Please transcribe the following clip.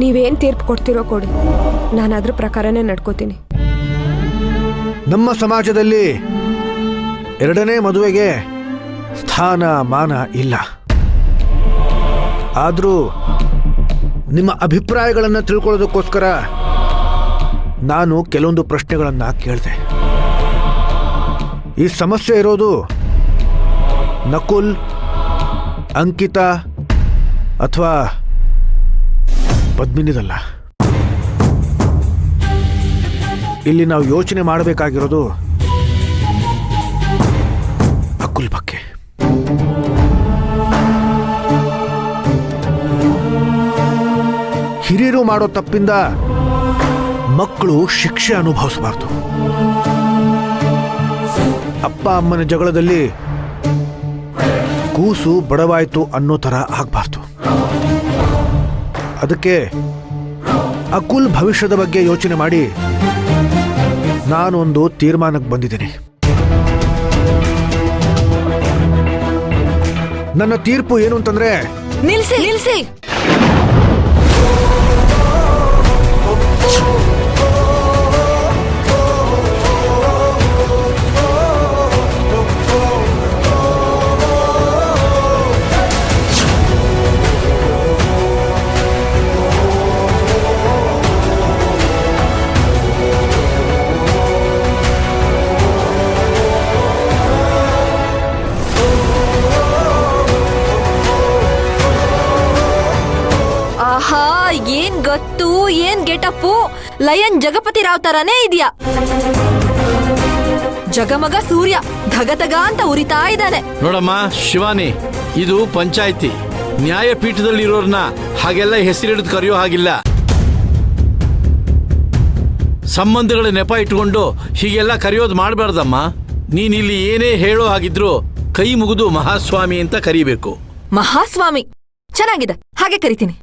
ನೀವೇನ್ ತೀರ್ಪು ಕೊಡ್ತಿರೋ ಕೊಡಿ, ನಾನು ಅದ್ರ ಪ್ರಕಾರನೇ ನಡ್ಕೋತೀನಿ. ನಮ್ಮ ಸಮಾಜದಲ್ಲಿ ಎರಡನೇ ಮದುವೆಗೆ ಸ್ಥಾನ ಮಾನ ಇಲ್ಲ. ಆದರೂ ನಿಮ್ಮ ಅಭಿಪ್ರಾಯಗಳನ್ನು ತಿಳ್ಕೊಳ್ಳೋದಕ್ಕೋಸ್ಕರ ನಾನು ಕೆಲವೊಂದು ಪ್ರಶ್ನೆಗಳನ್ನು ಕೇಳಿದೆ. ಈ ಸಮಸ್ಯೆ ಇರೋದು ನಕುಲ್, ಅಂಕಿತಾ ಅಥವಾ ಪದ್ಮಿನಿದಲ್ಲ. ಇಲ್ಲಿ ನಾವು ಯೋಚನೆ ಮಾಡಬೇಕಾಗಿರೋದು ಅಕುಲ್ ಬಗ್ಗೆ. ಹಿರಿಯರು ಮಾಡೋ ತಪ್ಪಿಂದ ಮಕ್ಕಳು ಶಿಕ್ಷೆ ಅನುಭವಿಸಬಾರ್ದು. ಅಪ್ಪ ಅಮ್ಮನ ಜಗಳದಲ್ಲಿ ಕೂಸು ಬಡವಾಯ್ತು ಅನ್ನೋ ಥರ ಆಗಬಾರ್ದು. ಅದಕ್ಕೆ ಅಕುಲ್ ಭವಿಷ್ಯದ ಬಗ್ಗೆ ಯೋಚನೆ ಮಾಡಿ ನಾನೊಂದು ತೀರ್ಮಾನಕ್ಕೆ ಬಂದಿದ್ದೀನಿ. ನನ್ನ ತೀರ್ಪು ಏನು ಅಂತಂದ್ರೆ, ನಿಲ್ಸಿ ನಿಲ್ಸಿ. ಆಹಾ, ಏನ್ ಗತ್ತು, ಏನ್ ಗೆಟಪ್ಪು, ಲಯನ್ ಜಗಪತಿ ರಾವ್ ತರಾನೇ ಇದೆಯಾ. ಜಗಮಗ ಸೂರ್ಯ ಧಗಧಗ ಅಂತ ಉರಿತಾ ಇದ್ದಾನೆ. ನೋಡಮ್ಮ ಶಿವಾನಿ, ಇದು ಪಂಚಾಯಿತಿ. ನ್ಯಾಯಪೀಠದಲ್ಲಿರೋರ್ನ ಹಾಗೆಲ್ಲ ಹೆಸರಿಡಿದು ಕರೆಯೋ ಹಾಗಿಲ್ಲ. ಸಂಬಂಧಗಳ ನೆಪ ಇಟ್ಕೊಂಡು ಹೀಗೆಲ್ಲ ಕರೆಯೋದು ಮಾಡಬಾರ್ದಮ್ಮ. ನೀನಿಲ್ಲಿ ಏನೇ ಹೇಳೋ ಹಾಗಿದ್ರು ಕೈ ಮುಗಿದು ಮಹಾಸ್ವಾಮಿ ಅಂತ ಕರಿಬೇಕು. ಮಹಾಸ್ವಾಮಿ ಚೆನ್ನಾಗಿದೆ, ಹಾಗೆ ಕರಿತೀನಿ.